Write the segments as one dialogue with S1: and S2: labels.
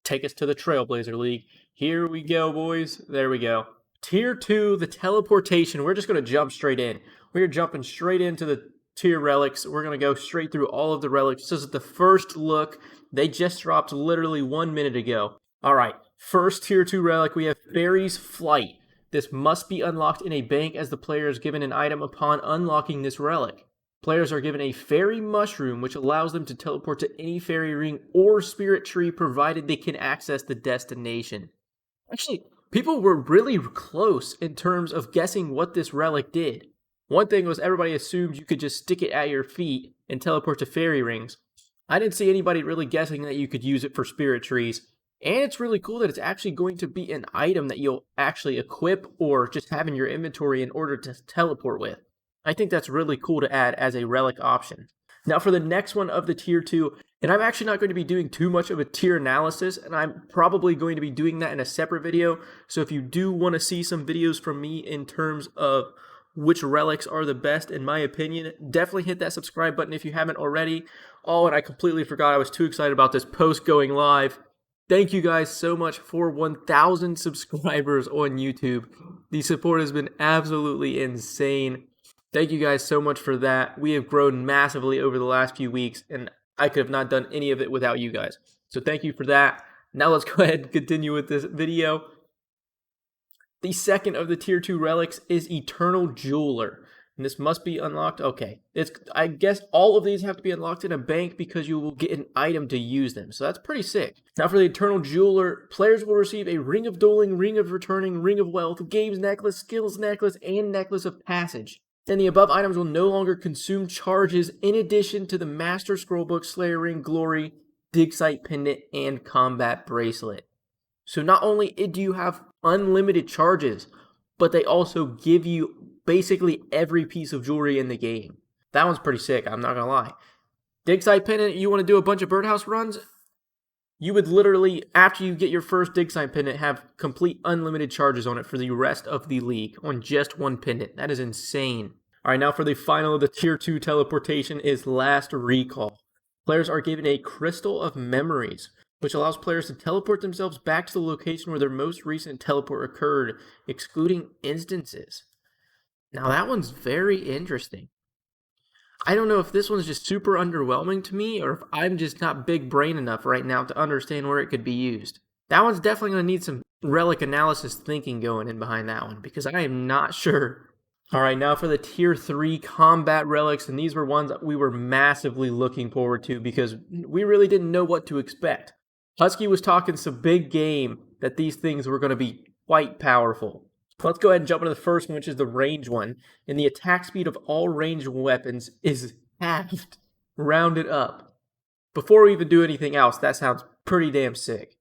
S1: take us to the Trailblazer League. Here we go, boys. There we go. Tier 2, the teleportation. We're just going to jump straight in. We're jumping straight into the tier relics. We're going to go straight through all of the relics. This is the first look. They just dropped literally 1 minute ago. All right, first tier 2 relic, we have Fairy's Flight. This must be unlocked in a bank as the player is given an item upon unlocking this relic. Players are given a fairy mushroom, which allows them to teleport to any fairy ring or spirit tree, provided they can access the destination. Actually, people were really close in terms of guessing what this relic did. One thing was everybody assumed you could just stick it at your feet and teleport to fairy rings. I didn't see anybody really guessing that you could use it for spirit trees. And it's really cool that it's actually going to be an item that you'll actually equip or just have in your inventory in order to teleport with. I think that's really cool to add as a relic option. Now for the next one of the tier 2, and I'm actually not going to be doing too much of a tier analysis, and I'm probably going to be doing that in a separate video. So if you do want to see some videos from me in terms of which relics are the best in my opinion, definitely hit that subscribe button if you haven't already. Oh, and I completely forgot, I was too excited about this post going live. Thank you guys so much for 1,000 subscribers on YouTube. The support has been absolutely insane. Thank you guys so much for that. We have grown massively over the last few weeks, and I could have not done any of it without you guys. So thank you for that. Now let's go ahead and continue with this video. The second of the tier 2 relics is Eternal Jeweler. And this must be unlocked. Okay, I guess all of these have to be unlocked in a bank because you will get an item to use them. So that's pretty sick. Now for the Eternal Jeweler, players will receive a Ring of Dueling, Ring of Returning, Ring of Wealth, Games Necklace, Skills Necklace, and Necklace of Passage. And the above items will no longer consume charges in addition to the Master Scrollbook, Slayer Ring, Glory, Dig Site Pendant, and Combat Bracelet. So not only do you have unlimited charges, but they also give you basically every piece of jewelry in the game. That one's pretty sick, I'm not gonna lie. Dig Site Pendant, you want to do a bunch of birdhouse runs? You would literally, after you get your first Dig Site Pendant, have complete unlimited charges on it for the rest of the league on just one pendant. That is insane. Alright, now for the final of the tier 2 teleportation is Last Recall. Players are given a Crystal of Memories, which allows players to teleport themselves back to the location where their most recent teleport occurred, excluding instances. Now that one's very interesting. I don't know if this one's just super underwhelming to me or if I'm just not big brain enough right now to understand where it could be used. That one's definitely going to need some relic analysis thinking going in behind that one because I am not sure. Alright, now for the tier 3 combat relics, and these were ones that we were massively looking forward to because we really didn't know what to expect. Husky was talking some big game that these things were going to be quite powerful. Let's go ahead and jump into the first one, which is the range one. And the attack speed of all ranged weapons is halved, rounded up. Before we even do anything else, that sounds pretty damn sick.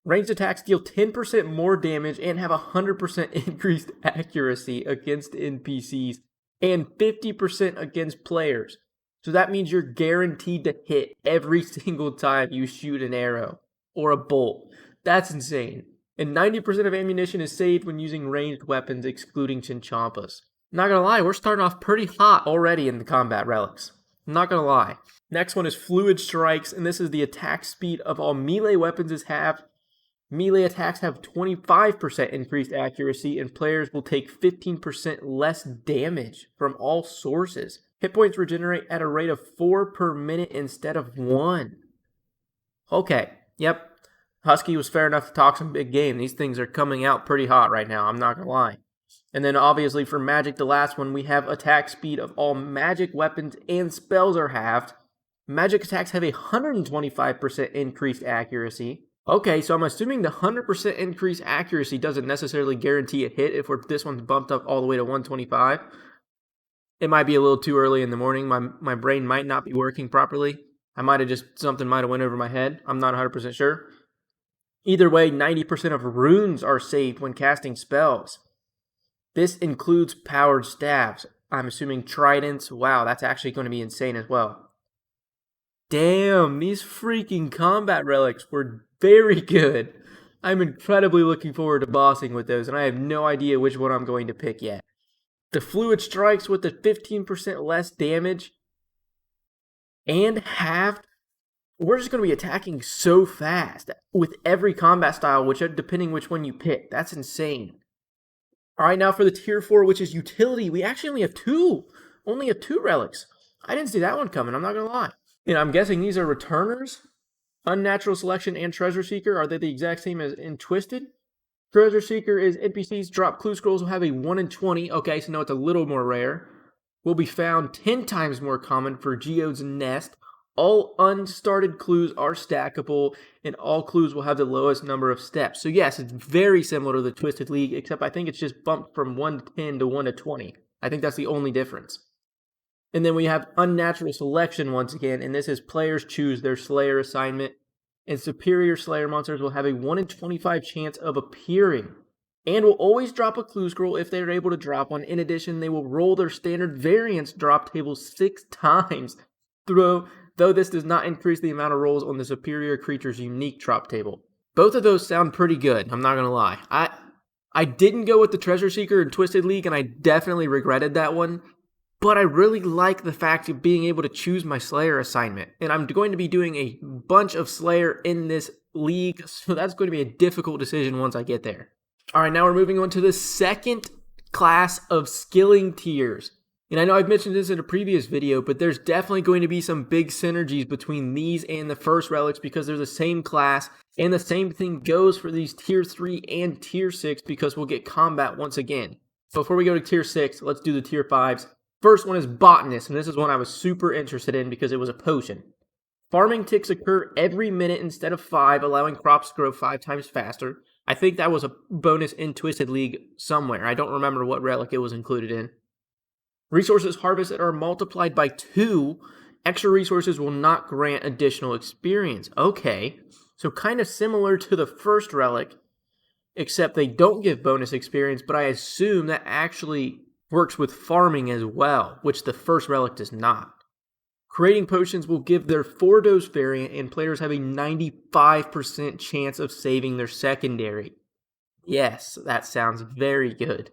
S1: Ranged attacks deal 10% more damage and have 100% increased accuracy against NPCs and 50% against players. So that means you're guaranteed to hit every single time you shoot an arrow or a bolt. That's insane. And 90% of ammunition is saved when using ranged weapons, excluding Chinchampas. Not gonna lie, we're starting off pretty hot already in the combat relics. Not gonna lie. Next one is Fluid Strikes, and this is the attack speed of all melee weapons is halved. Melee attacks have 25% increased accuracy, and players will take 15% less damage from all sources. Hit points regenerate at a rate of 4 per minute instead of 1. Okay, yep. Husky was fair enough to talk some big game. These things are coming out pretty hot right now, I'm not gonna lie. And then obviously for magic, the last one, we have attack speed of all magic weapons and spells are halved. Magic attacks have a 125% increased accuracy. Okay, so I'm assuming the 100% increased accuracy doesn't necessarily guarantee a hit if this one's bumped up all the way to 125. It might be a little too early in the morning. My brain might not be working properly. Something might have went over my head. I'm not 100% sure. Either way, 90% of runes are saved when casting spells. This includes powered staves. I'm assuming tridents. Wow, that's actually going to be insane as well. Damn, these freaking combat relics were very good. I'm incredibly looking forward to bossing with those, and I have no idea which one I'm going to pick yet. The Fluid Strikes with the 15% less damage and halved we're just going to be attacking so fast with every combat style, depending which one you pick. That's insane. All right, now for the tier 4, which is utility, we actually only have two. Only have 2 relics. I didn't see that one coming, I'm not going to lie. And I'm guessing these are returners. Unnatural Selection and Treasure Seeker, are they the exact same as in Twisted? Treasure Seeker is NPCs drop clue scrolls will have a 1 in 20. Okay, so no, it's a little more rare. Will be found 10 times more common for Geode's Nest. All unstarted clues are stackable, and all clues will have the lowest number of steps. So yes, it's very similar to the Twisted League, except I think it's just bumped from 1 to 10 to 1 to 20. I think that's the only difference. And then we have Unnatural Selection once again, and this is players choose their Slayer assignment, and superior Slayer monsters will have a 1 in 25 chance of appearing, and will always drop a clue scroll if they are able to drop one. In addition, they will roll their standard variance drop table 6 times, though this does not increase the amount of rolls on the superior creature's unique drop table. Both of those sound pretty good, I'm not going to lie. I didn't go with the Treasure Seeker in Twisted League, and I definitely regretted that one. But I really like the fact of being able to choose my Slayer assignment. And I'm going to be doing a bunch of Slayer in this league, so that's going to be a difficult decision once I get there. All right, now we're moving on to the second class of skilling tiers. And I know I've mentioned this in a previous video, but there's definitely going to be some big synergies between these and the first relics because they're the same class. And the same thing goes for these tier 3 and tier 6 because we'll get combat once again. Before we go to tier 6, let's do the tier 5s. First one is Botanist, and this is one I was super interested in because it was a potion. Farming ticks occur every minute instead of 5, allowing crops to grow 5 times faster. I think that was a bonus in Twisted League somewhere. I don't remember what relic it was included in. Resources harvested are multiplied by 2. Extra resources will not grant additional experience. Okay, so kind of similar to the first relic, except they don't give bonus experience, but I assume that actually works with farming as well, which the first relic does not. Creating potions will give their 4-dose variant, and players have a 95% chance of saving their secondary. Yes, that sounds very good.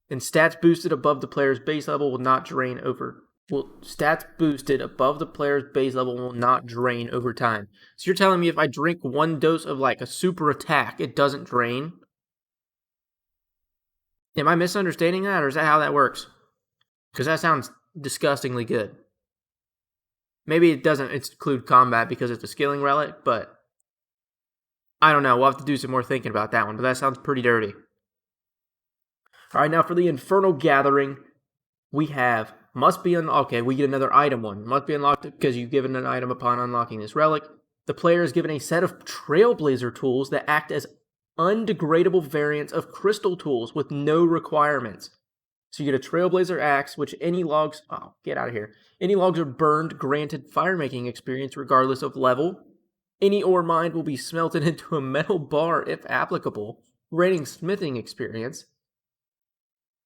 S1: And stats boosted above the player's base level will not drain over. Stats boosted above the player's base level will not drain over time. So you're telling me if I drink 1 dose of like a super attack, it doesn't drain? Am I misunderstanding that, or is that how that works? Because that sounds disgustingly good. Maybe it doesn't include combat because it's a skilling relic, but I don't know. We'll have to do some more thinking about that one, but that sounds pretty dirty. All right, now for the Infernal Gathering, we have must be unlocked. Okay, we get another item one. Must be unlocked because you've given an item upon unlocking this relic. The player is given a set of Trailblazer tools that act as undegradable variants of crystal tools with no requirements. So you get a Trailblazer axe, which any logs... Oh, get out of here. Any logs are burned, granted fire-making experience regardless of level. Any ore mined will be smelted into a metal bar if applicable, granting smithing experience.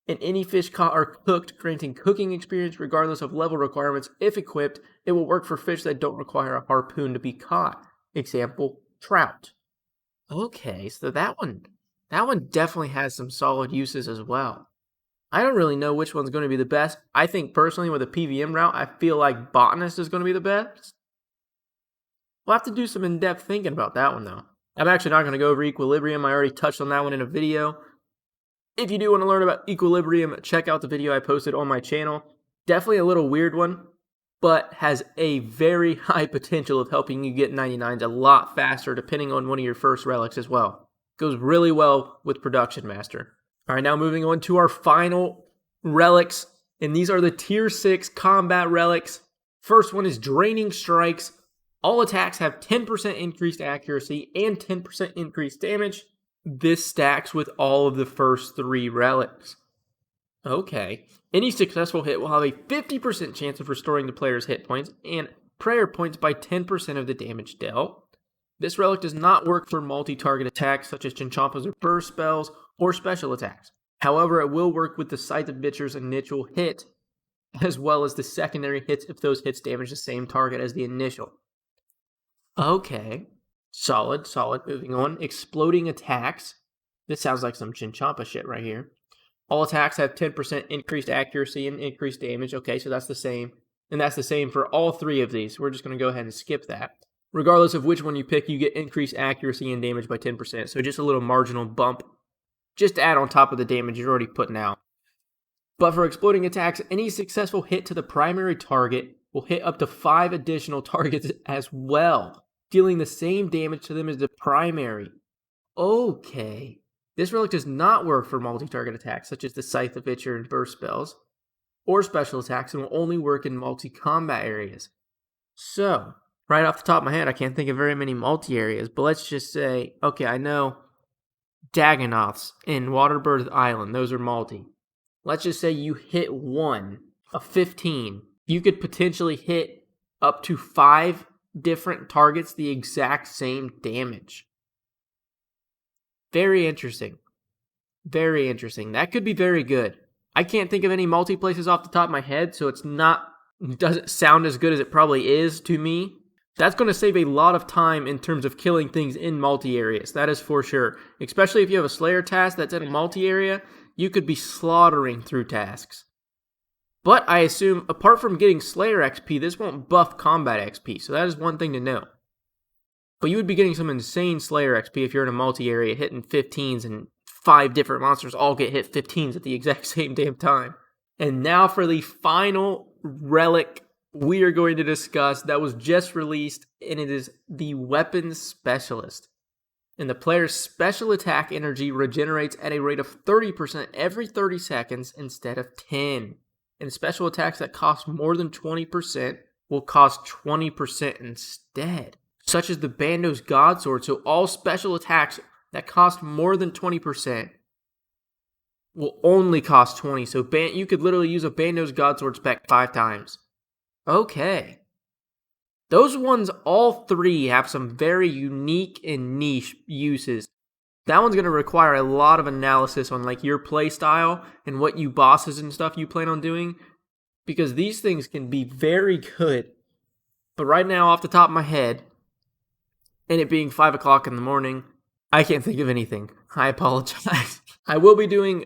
S1: And any fish caught or cooked, granting cooking experience regardless of level requirements. If equipped, it will work for fish that don't require a harpoon to be caught. Example, trout. Okay, so that one definitely has some solid uses as well. I don't really know which one's going to be the best. I think personally with a PVM route, I feel like Botanist is going to be the best. We'll have to do some in-depth thinking about that one though. I'm actually not going to go over Equilibrium. I already touched on that one in a video. If you do want to learn about Equilibrium, check out the video I posted on my channel. Definitely a little weird one, but has a very high potential of helping you get 99s a lot faster depending on one of your first relics as well. Goes really well with Production Master. All right, now moving on to our final relics, and these are the Tier 6 combat relics. First one is Draining Strikes. All attacks have 10% increased accuracy and 10% increased damage. This stacks with all of the first 3 relics. Okay. Any successful hit will have a 50% chance of restoring the player's hit points and prayer points by 10% of the damage dealt. This relic does not work for multi-target attacks such as Chinchompas or burst spells or special attacks. However, it will work with the Scythe of Bitcher's initial hit, as well as the secondary hits if those hits damage the same target as the initial. Okay. Solid. Moving on. Exploding attacks. This sounds like some Chinchompa shit right here. All attacks have 10% increased accuracy and increased damage. Okay, so that's the same. And that's the same for all 3 of these. We're just going to go ahead and skip that. Regardless of which one you pick, you get increased accuracy and damage by 10%. So just a little marginal bump, just to add on top of the damage you're already putting out. But for exploding attacks, any successful hit to the primary target will hit up to 5 additional targets as well, dealing the same damage to them as the primary. Okay. This relic does not work for multi-target attacks, such as the Scythe of Itcher and burst spells, or special attacks, and will only work in multi-combat areas. So, right off the top of my head, I can't think of very many multi-areas, but let's just say, okay, I know Dagonoths in Waterbirth Island, those are multi. Let's just say you hit 1 of 15. You could potentially hit up to 5 different targets the exact same damage. Very interesting. Very interesting. That could be very good. I can't think of any multi-places off the top of my head, so it doesn't sound as good as it probably is to me. That's going to save a lot of time in terms of killing things in multi-areas. That is for sure. Especially if you have a Slayer task that's in a multi-area, you could be slaughtering through tasks. But I assume, apart from getting Slayer XP, this won't buff combat XP, so that is one thing to know. But you would be getting some insane Slayer XP if you're in a multi-area hitting 15s and 5 different monsters all get hit 15s at the exact same damn time. And now for the final relic we are going to discuss that was just released, and it is the Weapons Specialist. And the player's special attack energy regenerates at a rate of 30% every 30 seconds instead of 10. And special attacks that cost more than 20% will cost 20% instead, such as the Bando's Godsword. So all special attacks that cost more than 20% will only cost 20. So you could literally use a Bando's Godsword spec 5 times. Okay. Those ones, all 3, have some very unique and niche uses. That one's going to require a lot of analysis on like your play style and what you bosses and stuff you plan on doing, because these things can be very good. But right now, off the top of my head, and it being 5 o'clock in the morning, I can't think of anything. I apologize. I will be doing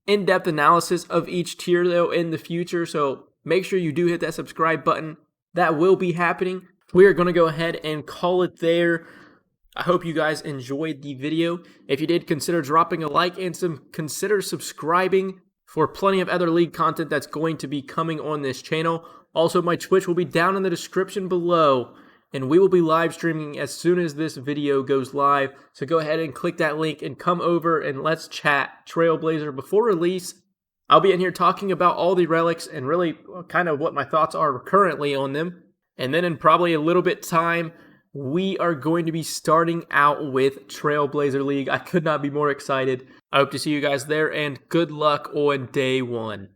S1: in-depth analysis of each tier though in the future, so make sure you do hit that subscribe button. That will be happening. We are going to go ahead and call it there. I hope you guys enjoyed the video. If you did, consider dropping a like and consider subscribing for plenty of other League content that's going to be coming on this channel. Also, my Twitch will be down in the description below, and we will be live streaming as soon as this video goes live. So go ahead and click that link and come over and let's chat Trailblazer before release. I'll be in here talking about all the relics and really kind of what my thoughts are currently on them. And then in probably a little bit time, we are going to be starting out with Trailblazer League. I could not be more excited. I hope to see you guys there, and good luck on day 1.